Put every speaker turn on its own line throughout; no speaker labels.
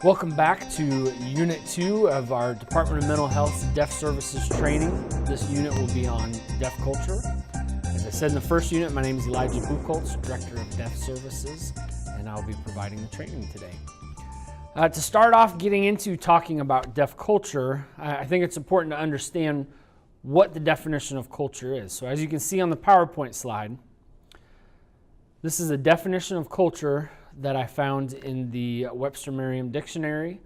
Welcome back to Unit 2 of our Department of Mental Health Deaf Services training. This unit will be on deaf culture. As I said in the first unit, my name is Elijah Buchholz, Director of Deaf Services, and I'll be providing the training today. To start off getting into talking about deaf culture, I think it's important to understand what the definition of culture is. So as you can see on the PowerPoint slide, this is a definition of culture that I found in the Webster Merriam Dictionary,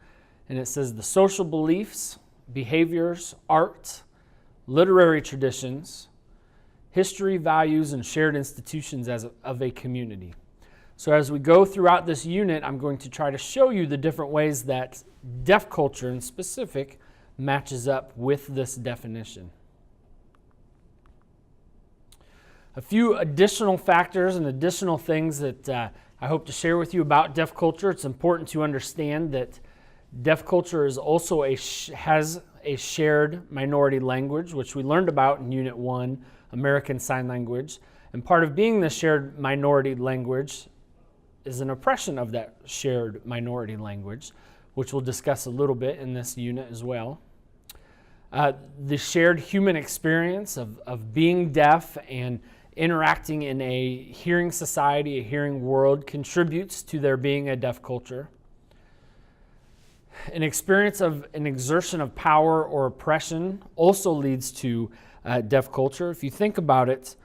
and it says the social beliefs, behaviors, art, literary traditions, history, values, and shared institutions of a community. So as we go throughout this unit, I'm going to try to show you the different ways that deaf culture in specific matches up with this definition. A few additional factors and additional things that I hope to share with you about deaf culture. It's important to understand that deaf culture is also has a shared minority language, which we learned about in Unit 1, American Sign Language. And part of being the shared minority language is an oppression of that shared minority language, which we'll discuss a little bit in this unit as well. The shared human experience of being deaf and interacting in a hearing society, a hearing world, contributes to there being a deaf culture. An experience of an exertion of power or oppression also leads to deaf culture. If you think about it,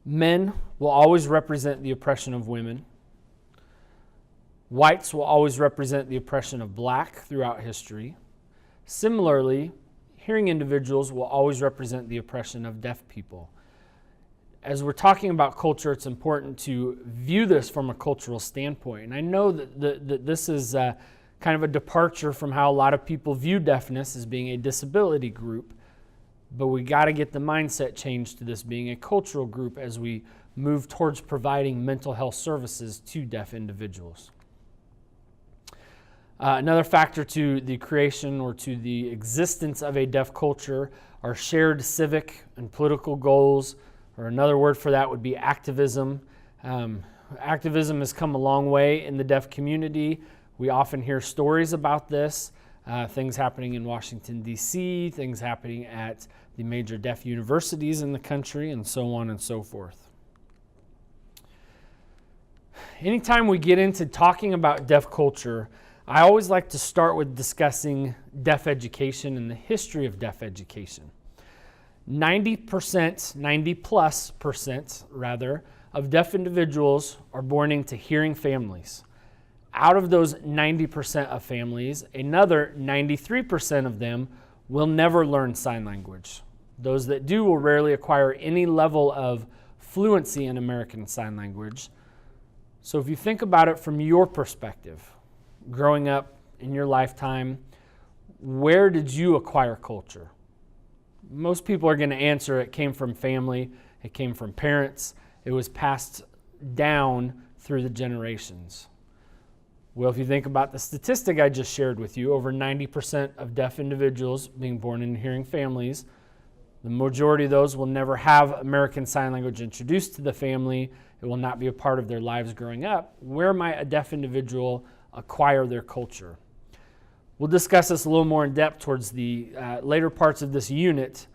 men will always represent the oppression of women. Whites will always represent the oppression of black throughout history. Similarly, hearing individuals will always represent the oppression of deaf people. As we're talking about culture, it's important to view this from a cultural standpoint. And I know that this is kind of a departure from how a lot of people view deafness as being a disability group, but we got to get the mindset changed to this being a cultural group as we move towards providing mental health services to deaf individuals. Another factor to the creation or to the existence of a deaf culture are shared civic and political goals, or another word for that would be activism. Activism has come a long way in the deaf community. We often hear stories about this, things happening in Washington, D.C., things happening at the major deaf universities in the country, and so on and so forth. Anytime we get into talking about deaf culture, I always like to start with discussing deaf education and the history of deaf education. 90% rather, of deaf individuals are born into hearing families. Out of those 90% of families, another 93% of them will never learn sign language. Those that do will rarely acquire any level of fluency in American Sign Language. So if you think about it from your perspective, growing up in your lifetime, where did you acquire culture? Most people are going to answer it came from family, it came from parents, it was passed down through the generations. Well, if you think about the statistic I just shared with you, over 90% of deaf individuals being born in hearing families, the majority of those will never have American Sign Language introduced to the family. It will not be a part of their lives growing up. Where might a deaf individual acquire their culture? We'll discuss this a little more in depth towards the later parts of this unit,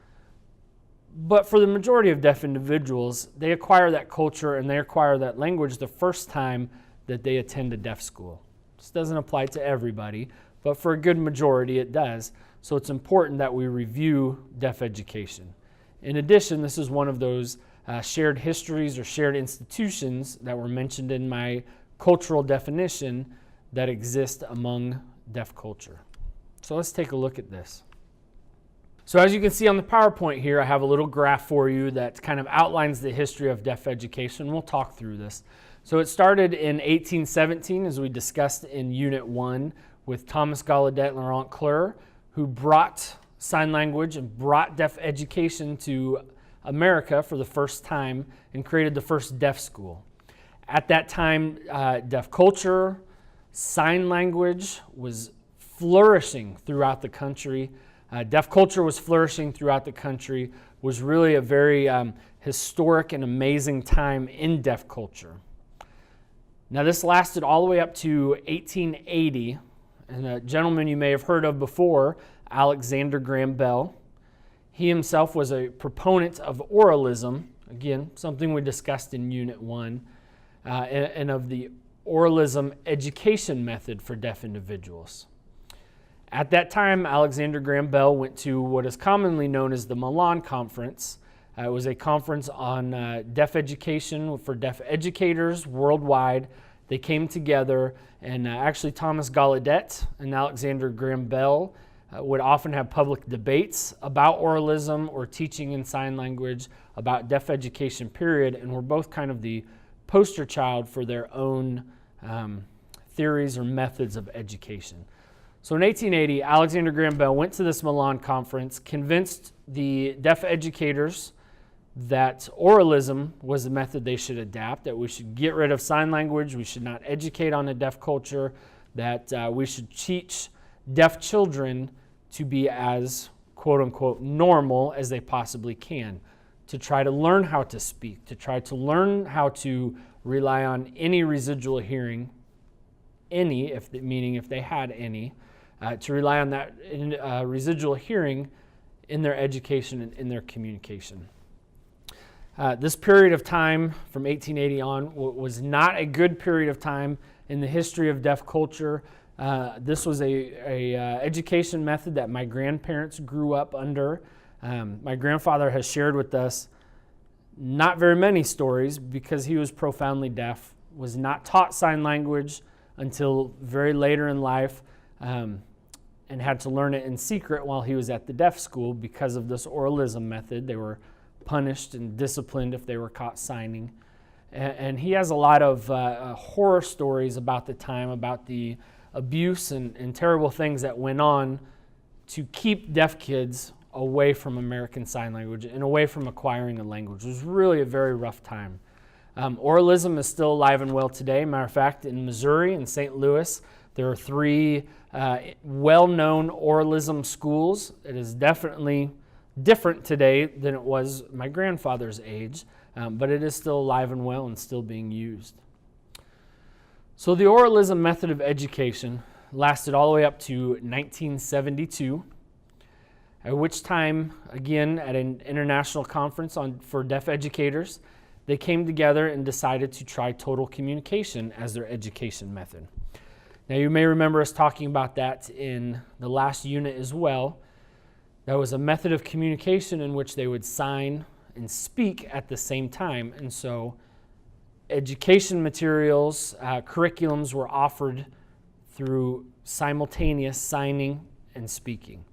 but for the majority of deaf individuals, they acquire that culture and they acquire that language the first time that they attend a deaf school. This doesn't apply to everybody, but for a good majority it does, so it's important that we review deaf education. In addition, this is one of those shared histories or shared institutions that were mentioned in my cultural definition that exist among deaf culture. So let's take a look at this. So as you can see on the PowerPoint here, I have a little graph for you that kind of outlines the history of deaf education. We'll talk through this. So it started in 1817, as we discussed in Unit 1, with Thomas Gallaudet and Laurent Cleur, who brought sign language and brought deaf education to America for the first time and created the first deaf school. At that time, deaf culture, sign language was flourishing throughout the country. Deaf culture was flourishing throughout the country, was really a very historic and amazing time in deaf culture. Now, this lasted all the way up to 1880, and a gentleman you may have heard of before, Alexander Graham Bell. He himself was a proponent of oralism, again, something we discussed in Unit 1, and of the oralism education method for deaf individuals. At that time, Alexander Graham Bell went to what is commonly known as the Milan Conference. It was a conference on deaf education for deaf educators worldwide. They came together, and actually Thomas Gallaudet and Alexander Graham Bell would often have public debates about oralism or teaching in sign language, about deaf education, period, and were both kind of the poster child for their own theories or methods of education. So in 1880, Alexander Graham Bell went to this Milan conference, convinced the deaf educators that oralism was the method they should adapt, that we should get rid of sign language, we should not educate on a deaf culture, that we should teach deaf children to be as quote-unquote normal as they possibly can, to try to learn how to speak, to try to learn how to rely on any residual hearing, meaning if they had any, to rely on that residual hearing in their education and in their communication. This period of time from 1880 on was not a good period of time in the history of deaf culture. This was a education method that my grandparents grew up under. My grandfather has shared with us not very many stories because he was profoundly deaf, was not taught sign language until very later in life, and had to learn it in secret while he was at the deaf school because of this oralism method. They were punished and disciplined if they were caught signing. And he has a lot of horror stories about the time, about the abuse and terrible things that went on to keep deaf kids away from American Sign Language and away from acquiring a language. It was really a very rough time. Oralism is still alive and well today. Matter of fact, in Missouri and St. Louis, there are 3 well-known oralism schools. It is definitely different today than it was my grandfather's age, but it is still alive and well and still being used. So the oralism method of education lasted all the way up to 1972, at which time, again, at an international conference for deaf educators, they came together and decided to try total communication as their education method. Now, you may remember us talking about that in the last unit as well. That was a method of communication in which they would sign and speak at the same time. And so education materials, curriculums were offered through simultaneous signing and speaking.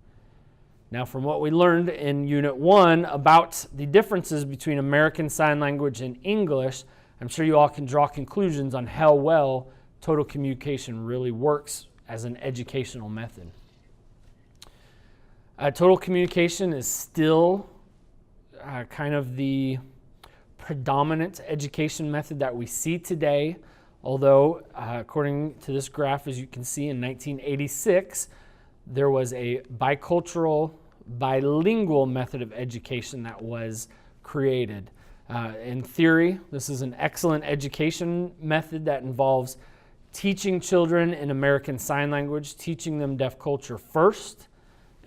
Now, from what we learned in Unit 1 about the differences between American Sign Language and English, I'm sure you all can draw conclusions on how well total communication really works as an educational method. Total communication is still kind of the predominant education method that we see today, although according to this graph, as you can see, in 1986, there was a bicultural, bilingual method of education that was created. In theory, this is an excellent education method that involves teaching children in American Sign Language, teaching them deaf culture first,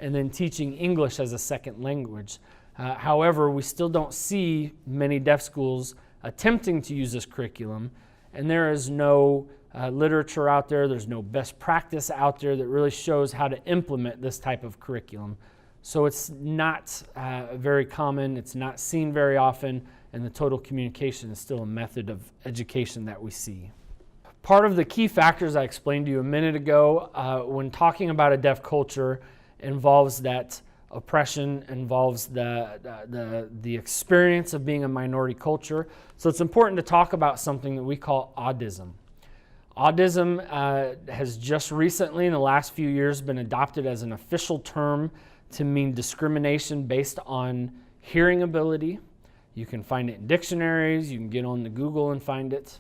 and then teaching English as a second language. However, we still don't see many deaf schools attempting to use this curriculum, and there is no literature out there, there's no best practice out there that really shows how to implement this type of curriculum. So it's not very common, it's not seen very often, and the total communication is still a method of education that we see. Part of the key factors I explained to you a minute ago when talking about a deaf culture involves that oppression, involves the experience of being a minority culture. So it's important to talk about something that we call audism. Audism has just recently, in the last few years, been adopted as an official term to mean discrimination based on hearing ability. You can find it in dictionaries, you can get on the Google and find it.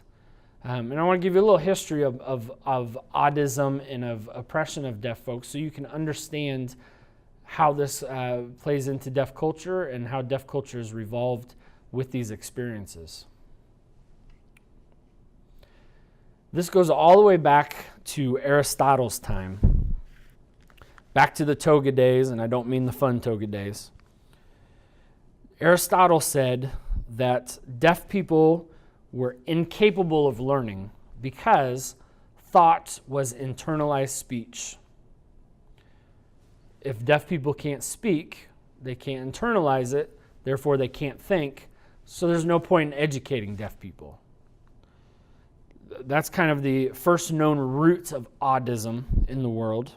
And I want to give you a little history of audism and of oppression of deaf folks so you can understand how this plays into deaf culture and how deaf culture has revolved with these experiences. This goes all the way back to Aristotle's time, back to the toga days, and I don't mean the fun toga days. Aristotle said that deaf people were incapable of learning because thought was internalized speech. If deaf people can't speak, they can't internalize it, therefore they can't think, so there's no point in educating deaf people. That's kind of the first known roots of autism in the world.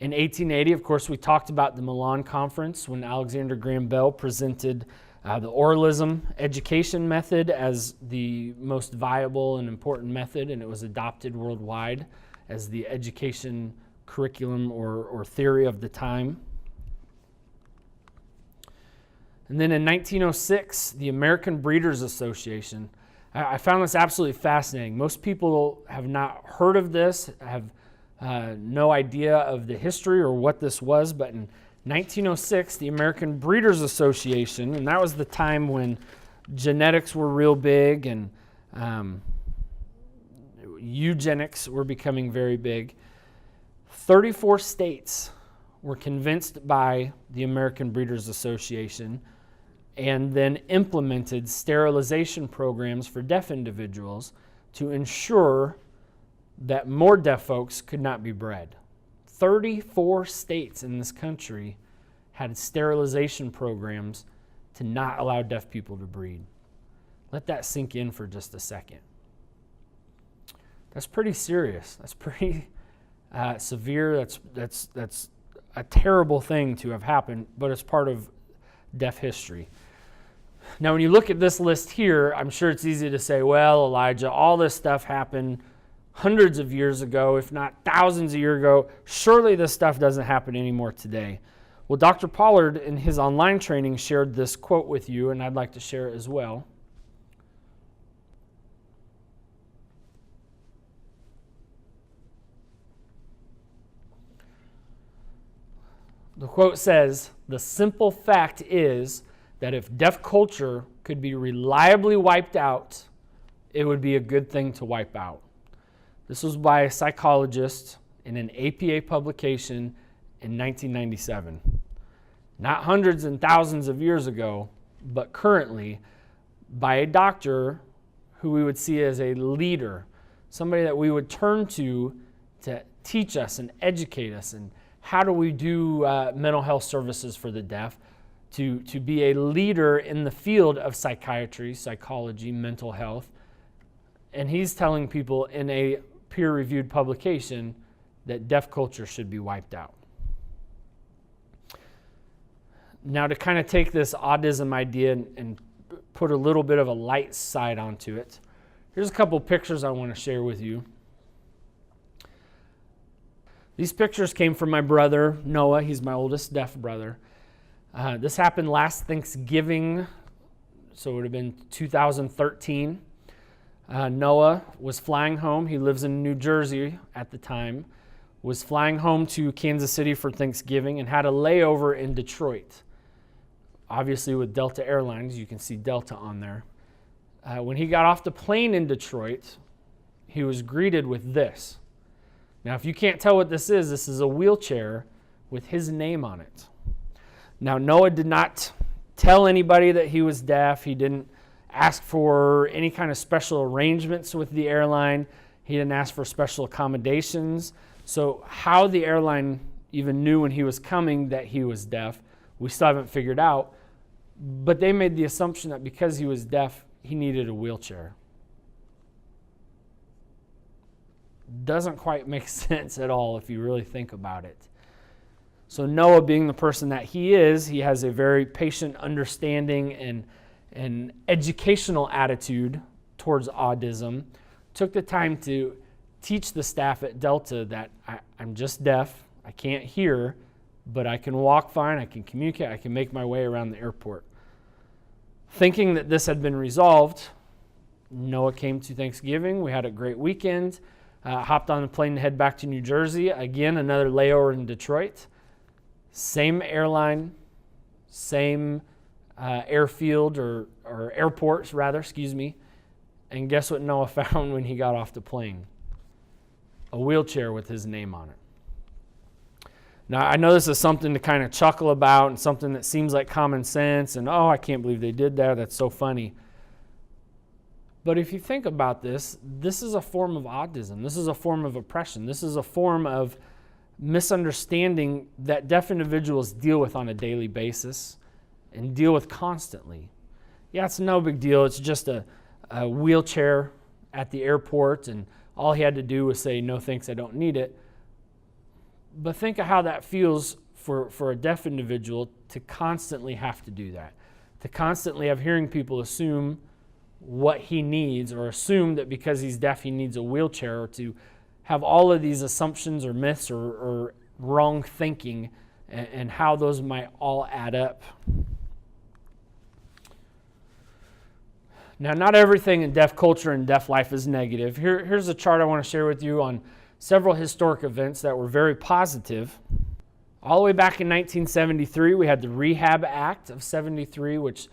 In 1880, of course, we talked about the Milan Conference when Alexander Graham Bell presented the oralism education method as the most viable and important method, and it was adopted worldwide as the education curriculum or theory of the time. And then in 1906, the American Breeders Association. I found this absolutely fascinating. Most people have not heard of this, have no idea of the history or what this was, but in 1906, the American Breeders Association, and that was the time when genetics were real big and eugenics were becoming very big. 34 states were convinced by the American Breeders Association and then implemented sterilization programs for deaf individuals to ensure that more deaf folks could not be bred. 34 states in this country had sterilization programs to not allow deaf people to breed. Let that sink in for just a second. That's pretty serious. That's pretty severe. That's a terrible thing to have happened, but it's part of deaf history. Now, when you look at this list here, I'm sure it's easy to say, well, Elijah, all this stuff happened hundreds of years ago, if not thousands of years ago. Surely this stuff doesn't happen anymore today. Well, Dr. Pollard, in his online training, shared this quote with you, and I'd like to share it as well. The quote says, "The simple fact is that if deaf culture could be reliably wiped out, it would be a good thing to wipe out." This was by a psychologist in an APA publication in 1997. Not hundreds and thousands of years ago, but currently by a doctor who we would see as a leader, somebody that we would turn to teach us and educate us and how do we do mental health services for the deaf, to be a leader in the field of psychiatry, psychology, mental health. And he's telling people in a peer-reviewed publication that deaf culture should be wiped out. Now, to kind of take this autism idea and put a little bit of a light side onto it, here's a couple pictures I want to share with you. These pictures came from my brother, Noah. He's my oldest deaf brother. This happened last Thanksgiving, so it would have been 2013. Noah was flying home. He lives in New Jersey at the time. Was flying home to Kansas City for Thanksgiving and had a layover in Detroit. Obviously with Delta Airlines, you can see Delta on there. When he got off the plane in Detroit, he was greeted with this. Now, if you can't tell what this is a wheelchair with his name on it. Now, Noah did not tell anybody that he was deaf. He didn't ask for any kind of special arrangements with the airline. He didn't ask for special accommodations. So how the airline even knew when he was coming that he was deaf, we still haven't figured out. But they made the assumption that because he was deaf, he needed a wheelchair. Doesn't quite make sense at all if you really think about it. So Noah, being the person that he is, he has a very patient, understanding, and educational attitude towards autism. Took the time to teach the staff at Delta that I'm just deaf, I can't hear, but I can walk fine, I can communicate, I can make my way around the airport. Thinking that this had been resolved, Noah came to Thanksgiving. We had a great weekend. Hopped on the plane to head back to New Jersey. Again, another layover in Detroit. Same airline, same airfield or airports rather, And guess what Noah found when he got off the plane? A wheelchair with his name on it. Now, I know this is something to kind of chuckle about and something that seems like common sense and, oh, I can't believe they did that. That's so funny. But if you think about this, this is a form of autism. This is a form of oppression. This is a form of misunderstanding that deaf individuals deal with on a daily basis and deal with constantly. Yeah, it's no big deal. It's just a wheelchair at the airport, and all he had to do was say, no thanks, I don't need it. But think of how that feels for a deaf individual to constantly have to do that, to constantly have hearing people assume what he needs, or assume that because he's deaf he needs a wheelchair, or to have all of these assumptions or myths or wrong thinking, and how those might all add up. Now, not everything in deaf culture and deaf life is negative. Here's a chart I want to share with you on several historic events that were very positive. All the way back in 1973, we had the Rehab Act of 73, which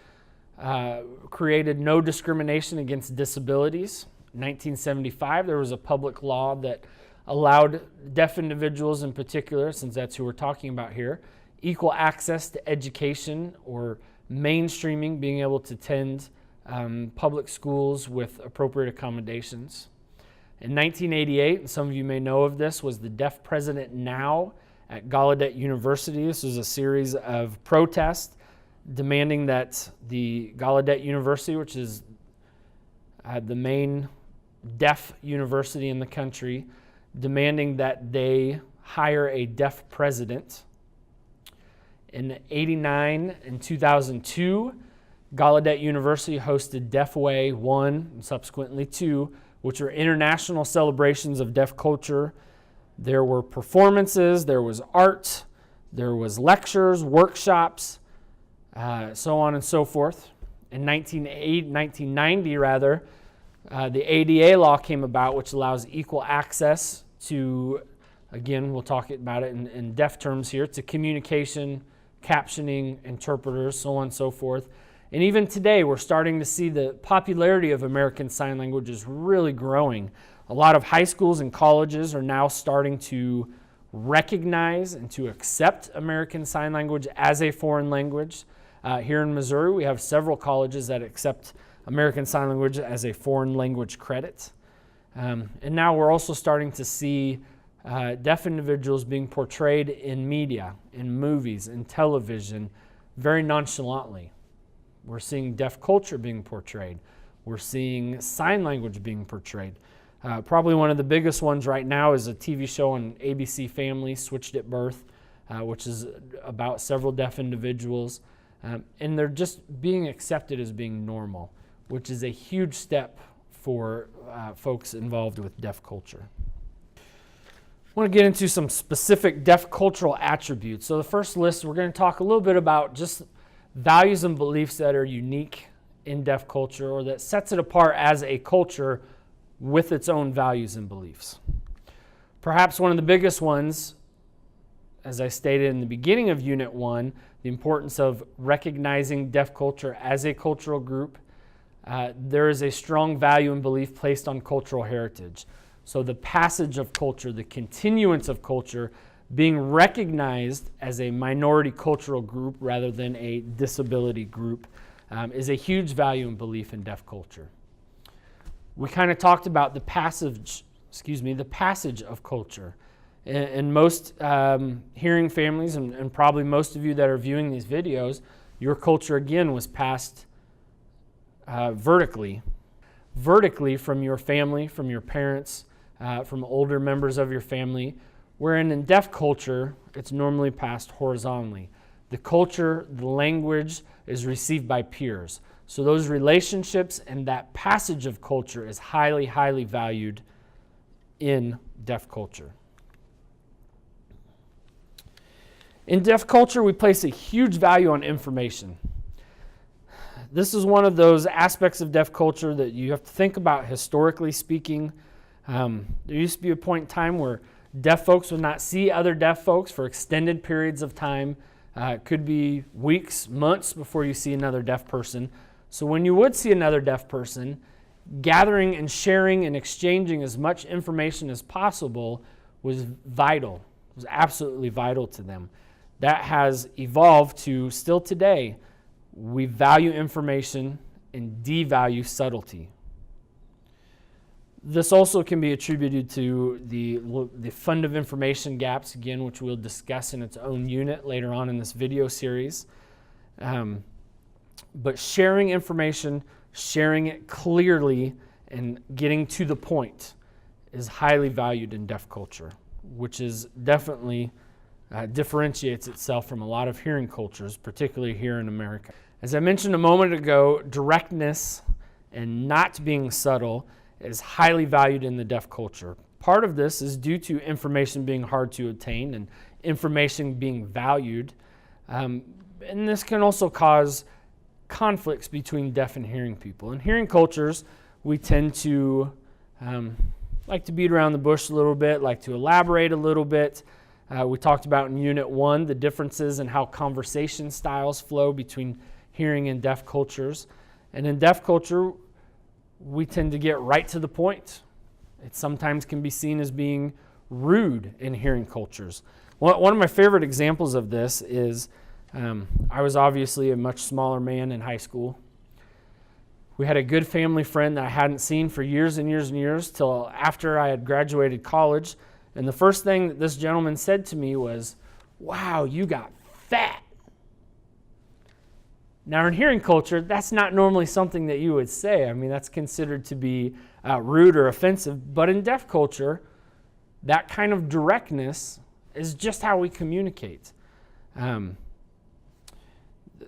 created no discrimination against disabilities. In 1975, there was a public law that allowed deaf individuals in particular, since that's who we're talking about here, equal access to education, or mainstreaming, being able to attend public schools with appropriate accommodations. In 1988, and some of you may know of this, was the Deaf President Now at Gallaudet University. This was a series of protests demanding that the Gallaudet University, which is the main deaf university in the country, demanding that they hire a deaf president. In 89 and 2002, Gallaudet University hosted Deaf Way 1 and subsequently 2, which are international celebrations of deaf culture. There were performances, there was art, there was lectures, workshops, so on and so forth. In 1990, the ADA law came about, which allows equal access to, again, we'll talk about it in deaf terms here, to communication, captioning, interpreters, so on and so forth. And even today, we're starting to see the popularity of American Sign Language is really growing. A lot of high schools and colleges are now starting to recognize and to accept American Sign Language as a foreign language. Here in Missouri, we have several colleges that accept American Sign Language as a foreign language credit. And now we're also starting to see deaf individuals being portrayed in media, in movies, in television, very nonchalantly. We're seeing deaf culture being portrayed. We're seeing sign language being portrayed. Probably one of the biggest ones right now is a TV show on ABC Family, Switched at Birth, which is about several deaf individuals. And they're just being accepted as being normal, which is a huge step for folks involved with deaf culture. I want to get into some specific deaf cultural attributes. So the first list, we're going to talk a little bit about just values and beliefs that are unique in deaf culture, or that sets it apart as a culture with its own values and beliefs. Perhaps one of the biggest ones, as I stated in the beginning of Unit 1, the importance of recognizing deaf culture as a cultural group. There is a strong value and belief placed on cultural heritage. So the passage of culture, the continuance of culture, being recognized as a minority cultural group rather than a disability group is a huge value and belief in deaf culture. We kind of talked about the passage of culture. In most hearing families, and probably most of you that are viewing these videos, your culture again was passed vertically from your family, from your parents, from older members of your family, wherein in deaf culture, it's normally passed horizontally. The culture, the language is received by peers. So those relationships and that passage of culture is highly, highly valued in deaf culture. In deaf culture, we place a huge value on information. This is one of those aspects of deaf culture that you have to think about historically speaking. There used to be a point in time where deaf folks would not see other deaf folks for extended periods of time. It could be weeks, months before you see another deaf person. So when you would see another deaf person, gathering and sharing and exchanging as much information as possible was vital. It was absolutely vital to them. That has evolved to still today, we value information and devalue subtlety. This also can be attributed to the fund of information gaps, again, which we'll discuss in its own unit later on in this video series. But sharing information, sharing it clearly, and getting to the point is highly valued in deaf culture, which is definitely differentiates itself from a lot of hearing cultures, particularly here in America. As I mentioned a moment ago, directness and not being subtle is highly valued in the deaf culture. Part of this is due to information being hard to obtain and information being valued. And this can also cause conflicts between deaf and hearing people. In hearing cultures, we tend to like to beat around the bush a little bit, like to elaborate a little bit. We talked about in Unit 1 the differences in how conversation styles flow between hearing and deaf cultures. And in deaf culture, we tend to get right to the point. It sometimes can be seen as being rude in hearing cultures. One of my favorite examples of this is I was obviously a much smaller man in high school. We had a good family friend that I hadn't seen for years and years and years till after I had graduated college. And the first thing that this gentleman said to me was, "Wow, you got fat." Now, in hearing culture, that's not normally something that you would say. I mean, that's considered to be rude or offensive. But in deaf culture, that kind of directness is just how we communicate.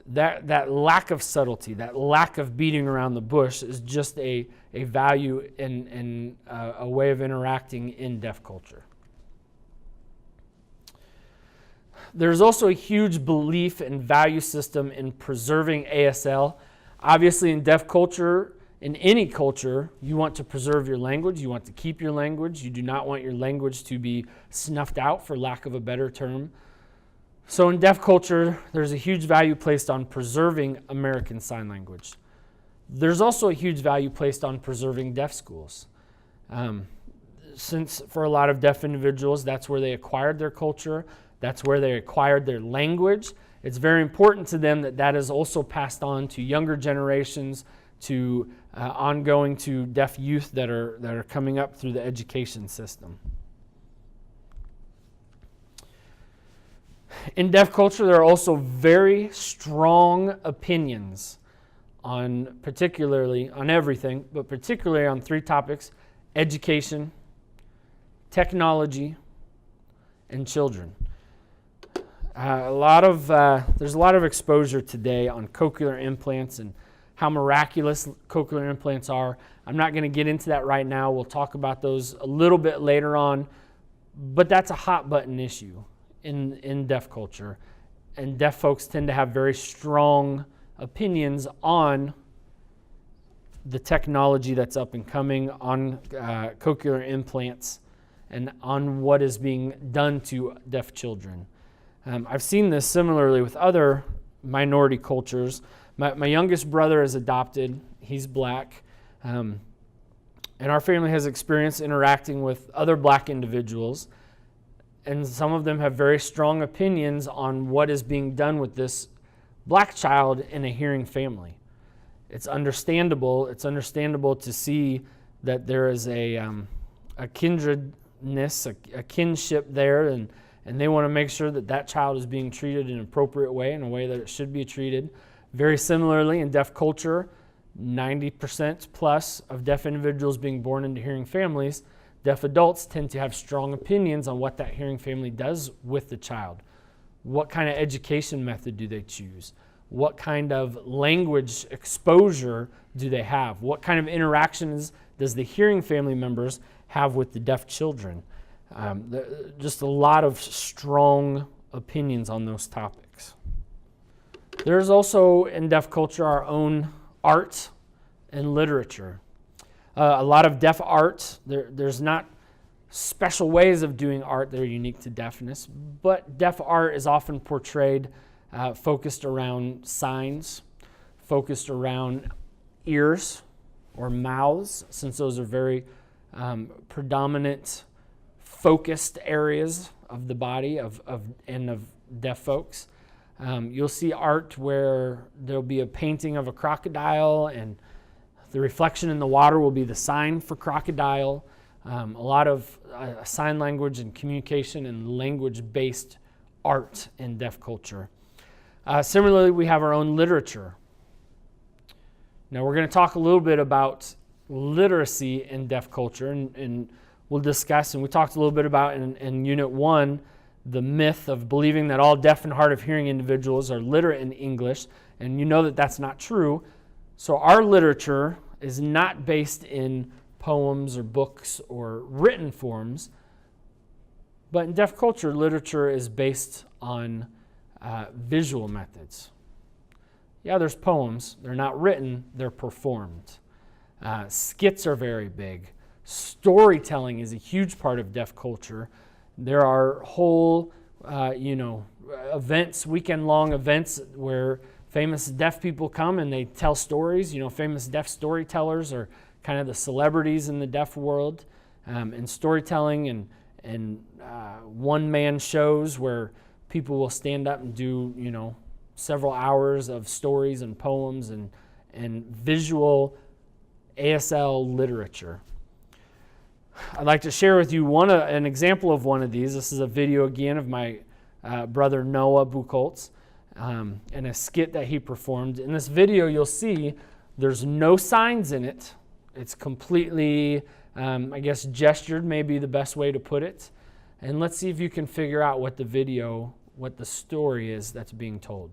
That lack of subtlety, that lack of beating around the bush is just a value and a way of interacting in deaf culture. There's also a huge belief and value system in preserving ASL. Obviously, in deaf culture, in any culture, you want to preserve your language. You want to keep your language. You do not want your language to be snuffed out, for lack of a better term. So in deaf culture, there's a huge value placed on preserving American Sign Language. There's also a huge value placed on preserving deaf schools. Since for a lot of deaf individuals, that's where they acquired their culture. That's where they acquired their language. It's very important to them that that is also passed on to younger generations, to ongoing to deaf youth that are coming up through the education system. In deaf culture, there are also very strong opinions on particularly on everything, but particularly on three topics: education, technology, and children. There's a lot of exposure today on cochlear implants and how miraculous cochlear implants are. I'm not going to get into that right now. We'll talk about those a little bit later on, but that's a hot button issue in deaf culture. And deaf folks tend to have very strong opinions on the technology that's up and coming, on cochlear implants, and on what is being done to deaf children. I've seen this similarly with other minority cultures. My youngest brother is adopted. He's black. And our family has experience interacting with other black individuals. And some of them have very strong opinions on what is being done with this black child in a hearing family. It's understandable. It's understandable to see that there is a kindredness, a kinship there, and they want to make sure that that child is being treated in an appropriate way, in a way that it should be treated. Very similarly, in deaf culture, 90% plus of deaf individuals being born into hearing families, deaf adults tend to have strong opinions on what that hearing family does with the child. What kind of education method do they choose? What kind of language exposure do they have? What kind of interactions does the hearing family members have with the deaf children? Just a lot of strong opinions on those topics. There's also in deaf culture our own art and literature. A lot of deaf art, there's not special ways of doing art that are unique to deafness, but deaf art is often portrayed focused around signs, focused around ears, or mouths, since those are very predominant, focused areas of the body of deaf folks. You'll see art where there'll be a painting of a crocodile, and the reflection in the water will be the sign for crocodile. A lot of sign language and communication and language-based art in deaf culture. Similarly, we have our own literature. Now, we're going to talk a little bit about literacy in deaf culture, and we'll discuss, and we talked a little bit about in Unit 1, the myth of believing that all deaf and hard of hearing individuals are literate in English, and you know that that's not true. So our literature is not based in poems or books or written forms, but in deaf culture, literature is based on visual methods. Yeah, there's poems. They're not written, they're performed. Skits are very big. Storytelling is a huge part of deaf culture. There are whole, events, weekend-long events where famous deaf people come and they tell stories. Famous deaf storytellers are kind of the celebrities in the deaf world. And storytelling and one-man shows where people will stand up and do, several hours of stories and poems and visual ASL literature. I'd like to share with you an example of one of these. This is a video again of my brother Noah Buchholz and a skit that he performed. In this video, you'll see there's no signs in it. It's completely, gestured may be the best way to put it. And let's see if you can figure out what the story is that's being told.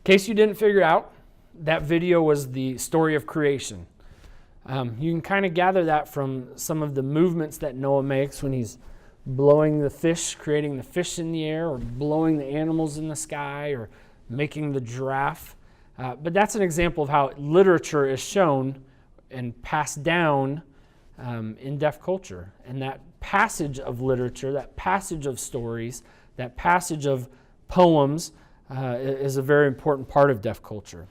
case you didn't figure out, that video was the story of creation. You can kind of gather that from some of the movements that Noah makes when he's blowing the fish, creating the fish in the air, or blowing the animals in the sky, or making the giraffe. But that's an example of how literature is shown and passed down in deaf culture. And that passage of literature, that passage of stories, that passage of poems is a very important part of deaf culture.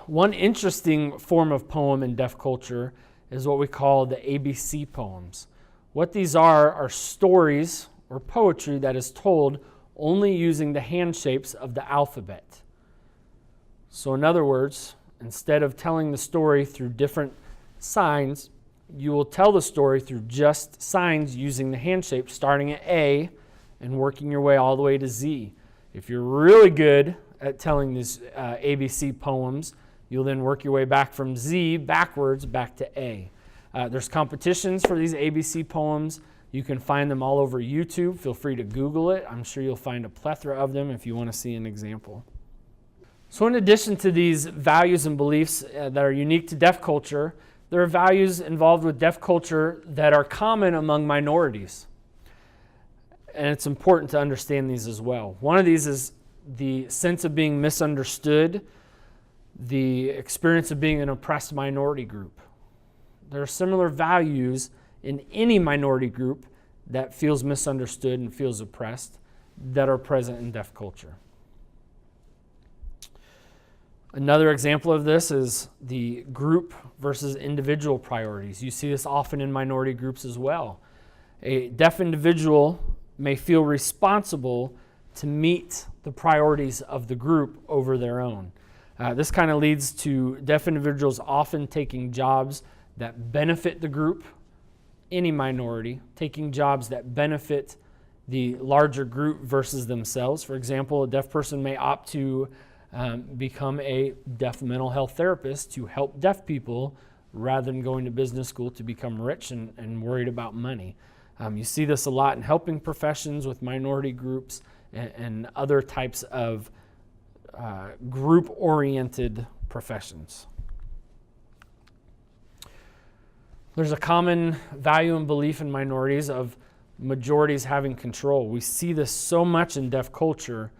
One interesting form of poem in deaf culture is what we call the ABC poems. What these are stories or poetry that is told only using the hand shapes of the alphabet. So in other words, instead of telling the story through different signs, you will tell the story through just signs using the hand shapes, starting at A and working your way all the way to Z. If you're really good at telling these ABC poems, you'll then work your way back from Z backwards back to A. There's competitions for these ABC poems. You can find them all over YouTube. Feel free to Google it. I'm sure you'll find a plethora of them if you want to see an example. So in addition to these values and beliefs that are unique to deaf culture, there are values involved with deaf culture that are common among minorities. And it's important to understand these as well. One of these is the sense of being misunderstood, the experience of being an oppressed minority group. There are similar values in any minority group that feels misunderstood and feels oppressed that are present in deaf culture. Another example of this is the group versus individual priorities. You see this often in minority groups as well. A deaf individual may feel responsible to meet the priorities of the group over their own. This kind of leads to deaf individuals often taking jobs that benefit the group, any minority, taking jobs that benefit the larger group versus themselves. For example, a deaf person may opt to become a deaf mental health therapist to help deaf people rather than going to business school to become rich and worried about money. You see this a lot in helping professions with minority groups and other types of group-oriented professions. There's a common value and belief in minorities of majorities having control. We see this so much in deaf culture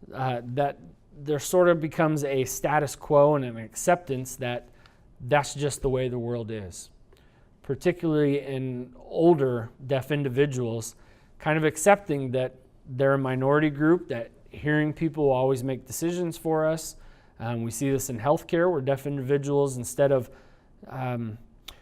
that there sort of becomes a status quo and an acceptance that that's just the way the world is. Particularly in older deaf individuals, kind of accepting that they're a minority group, that hearing people will always make decisions for us. We see this in healthcare where deaf individuals, instead of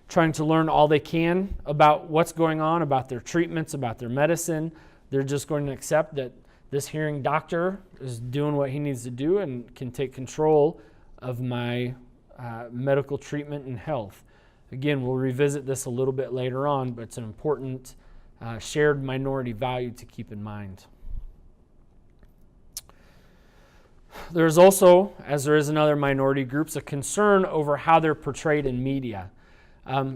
trying to learn all they can about what's going on, about their treatments, about their medicine, they're just going to accept that this hearing doctor is doing what he needs to do and can take control of my medical treatment and health. Again, we'll revisit this a little bit later on, but it's an important shared minority value to keep in mind. There's also, as there is in other minority groups, a concern over how they're portrayed in media.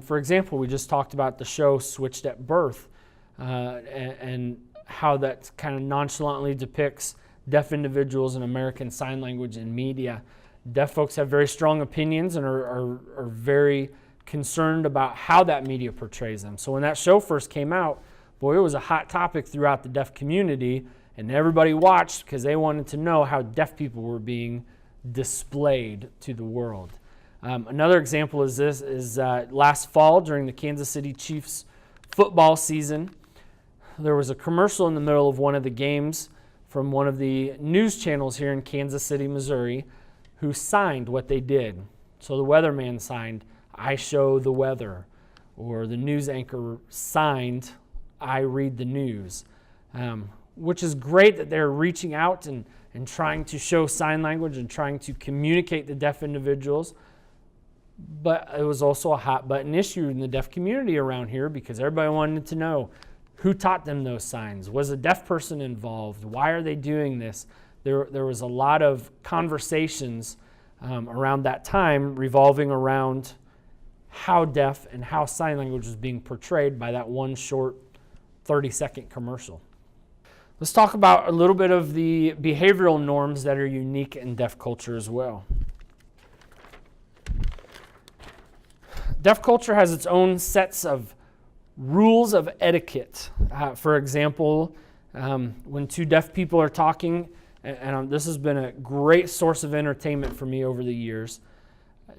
For example, we just talked about the show Switched at Birth and how that kind of nonchalantly depicts deaf individuals in American Sign Language in media. Deaf folks have very strong opinions and are very concerned about how that media portrays them. So when that show first came out, boy, it was a hot topic throughout the deaf community, and everybody watched because they wanted to know how deaf people were being displayed to the world. Another example is last fall during the Kansas City Chiefs football season. There was a commercial in the middle of one of the games from one of the news channels here in Kansas City, Missouri, who signed what they did. So the weatherman signed, "I show the weather," or the news anchor signed, "I read the news," which is great that they're reaching out and trying to show sign language and trying to communicate to deaf individuals. But it was also a hot button issue in the deaf community around here because everybody wanted to know who taught them those signs. Was a deaf person involved? Why are they doing this? There was a lot of conversations around that time revolving around how deaf and how sign language was being portrayed by that one short 30-second commercial. Let's talk about a little bit of the behavioral norms that are unique in deaf culture as well. Deaf culture has its own sets of rules of etiquette. For example, when two deaf people are talking, and this has been a great source of entertainment for me over the years,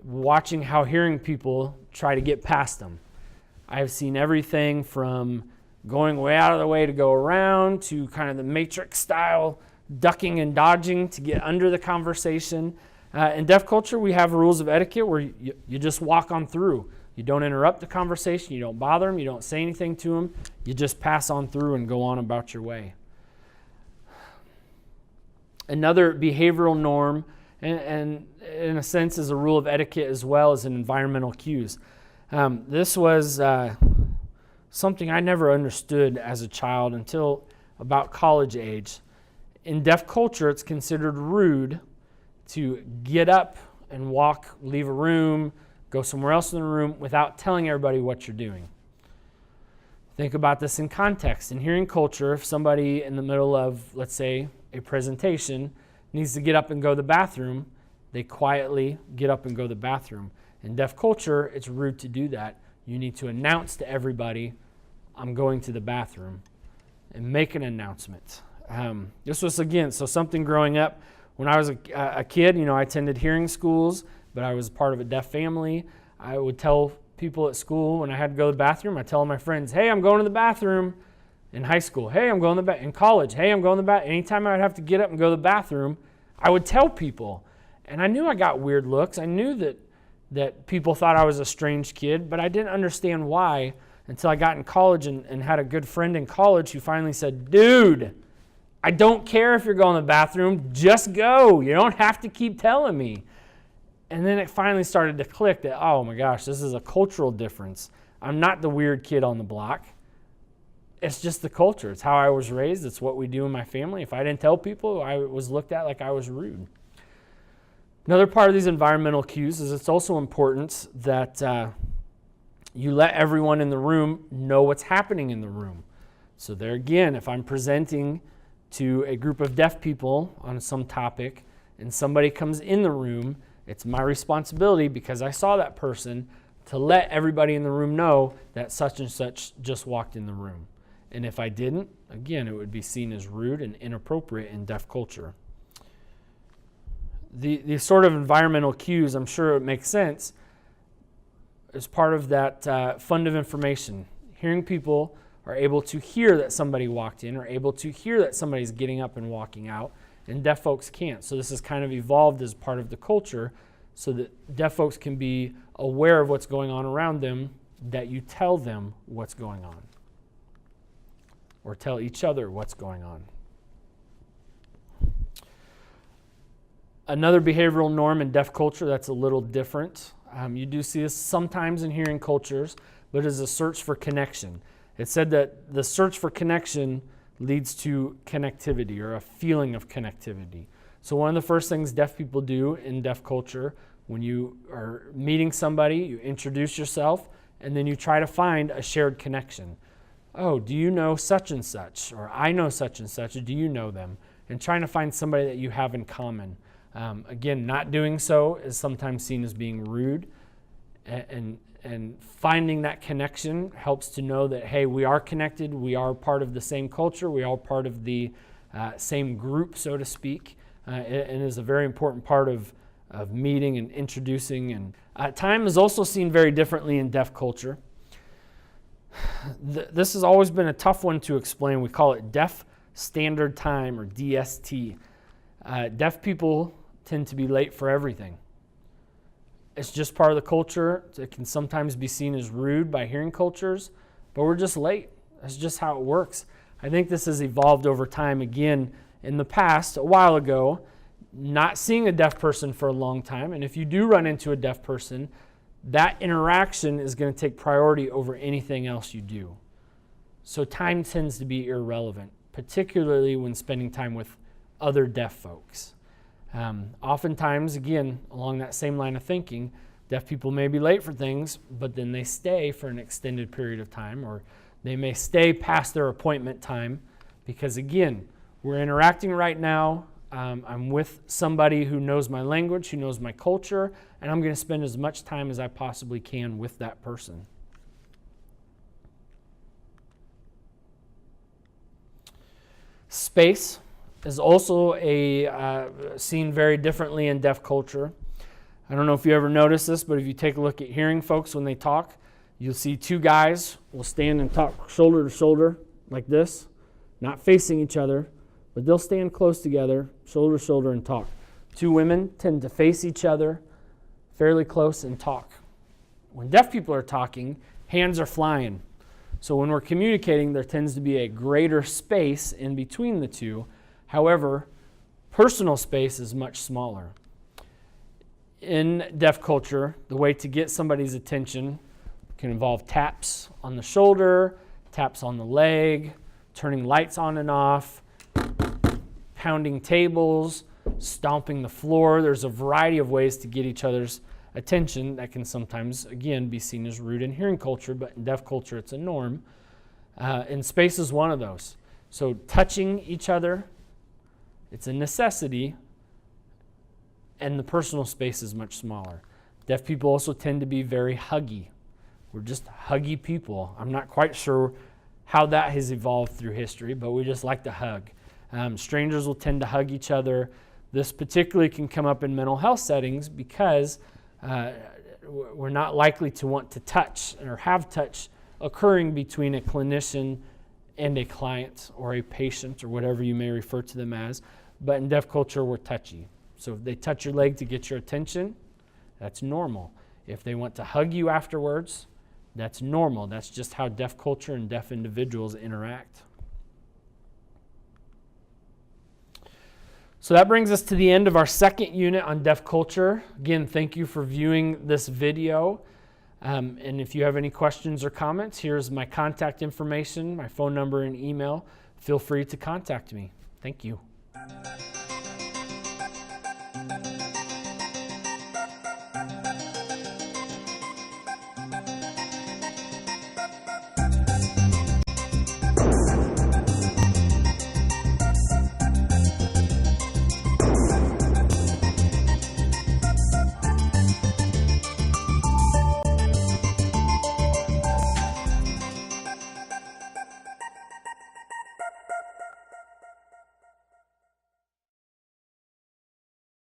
watching how hearing people try to get past them. I have seen everything from going way out of the way to go around to kind of the Matrix style ducking and dodging to get under the conversation. In deaf culture, we have rules of etiquette where you just walk on through. You don't interrupt the conversation, you don't bother them, you don't say anything to them, you just pass on through and go on about your way. Another behavioral norm, and in a sense is a rule of etiquette as well as an environmental cues. This was something I never understood as a child until about college age. In deaf culture, it's considered rude to get up and walk, leave a room, go somewhere else in the room without telling everybody what you're doing. Think about this in context. In hearing culture, if somebody in the middle of, let's say, a presentation needs to get up and go to the bathroom, they quietly get up and go to the bathroom. In deaf culture, it's rude to do that. You need to announce to everybody, I'm going to the bathroom, and make an announcement. This was, again, so something growing up. When I was a kid, I attended hearing schools, but I was part of a deaf family. I would tell people at school when I had to go to the bathroom, I'd tell my friends, hey, I'm going to the bathroom. In high school, hey, I'm going to the bathroom. In college, hey, I'm going to the bathroom. Anytime I'd have to get up and go to the bathroom, I would tell people. And I knew I got weird looks. I knew that people thought I was a strange kid, but I didn't understand why until I got in college and had a good friend in college who finally said, dude, I don't care if you're going to the bathroom, just go. You don't have to keep telling me. And then it finally started to click that, oh my gosh, this is a cultural difference. I'm not the weird kid on the block. It's just the culture. It's how I was raised. It's what we do in my family. If I didn't tell people, I was looked at like I was rude. Another part of these environmental cues is it's also important that you let everyone in the room know what's happening in the room. So there again, if I'm presenting to a group of deaf people on some topic and somebody comes in the room, it's my responsibility because I saw that person to let everybody in the room know that such and such just walked in the room. And if I didn't, again, it would be seen as rude and inappropriate in deaf culture. The sort of environmental cues, I'm sure it makes sense, is part of that fund of information. Hearing people are able to hear that somebody walked in, or able to hear that somebody's getting up and walking out, and deaf folks can't. So this has kind of evolved as part of the culture so that deaf folks can be aware of what's going on around them, that you tell them what's going on, or tell each other what's going on. Another behavioral norm in deaf culture that's a little different. You do see this sometimes in hearing cultures, but is a search for connection. It said that the search for connection leads to connectivity or a feeling of connectivity. So one of the first things deaf people do in deaf culture, when you are meeting somebody, you introduce yourself, and then you try to find a shared connection. Oh, do you know such and such? Or I know such and such. Do you know them? And trying to find somebody that you have in common. Again, not doing so is sometimes seen as being rude. And finding that connection helps to know that, hey, we are connected. We are part of the same culture. We are part of the same group, so to speak. And is a very important part of meeting and introducing. And time is also seen very differently in deaf culture. This has always been a tough one to explain. We call it Deaf Standard Time, or DST. Deaf people tend to be late for everything. It's just part of the culture. It can sometimes be seen as rude by hearing cultures, but we're just late. That's just how it works. I think this has evolved over time. Again, in the past, a while ago, not seeing a deaf person for a long time, and if you do run into a deaf person, that interaction is going to take priority over anything else you do. So time tends to be irrelevant, particularly when spending time with other deaf folks. Oftentimes, again, along that same line of thinking, deaf people may be late for things, but then they stay for an extended period of time, or they may stay past their appointment time because, again, We're interacting right now. I'm with somebody who knows my language, who knows my culture, and I'm going to spend as much time as I possibly can with that person. Space is also seen very differently in deaf culture. I don't know if you ever noticed this, but if you take a look at hearing folks when they talk, you'll see two guys will stand and talk shoulder to shoulder like this, not facing each other, but they'll stand close together, shoulder to shoulder, and talk. Two women tend to face each other fairly close and talk. When deaf people are talking, hands are flying. So when we're communicating, there tends to be a greater space in between the two. However, personal space is much smaller. In deaf culture, the way to get somebody's attention can involve taps on the shoulder, taps on the leg, turning lights on and off, pounding tables, stomping the floor. There's a variety of ways to get each other's attention that can sometimes, again, be seen as rude in hearing culture, but in deaf culture it's a norm. And space is one of those. So touching each other, it's a necessity, and the personal space is much smaller. Deaf people also tend to be very huggy. We're just huggy people. I'm not quite sure how that has evolved through history, but we just like to hug. Strangers will tend to hug each other. This particularly can come up in mental health settings because we're not likely to want to touch or have touch occurring between a clinician and a client or a patient or whatever you may refer to them as. But in deaf culture, we're touchy. So if they touch your leg to get your attention, that's normal. If they want to hug you afterwards, that's normal. That's just how deaf culture and deaf individuals interact. So that brings us to the end of our second unit on deaf culture. Again, thank you for viewing this video. And if you have any questions or comments, here's my contact information, my phone number and email. Feel free to contact me. Thank you.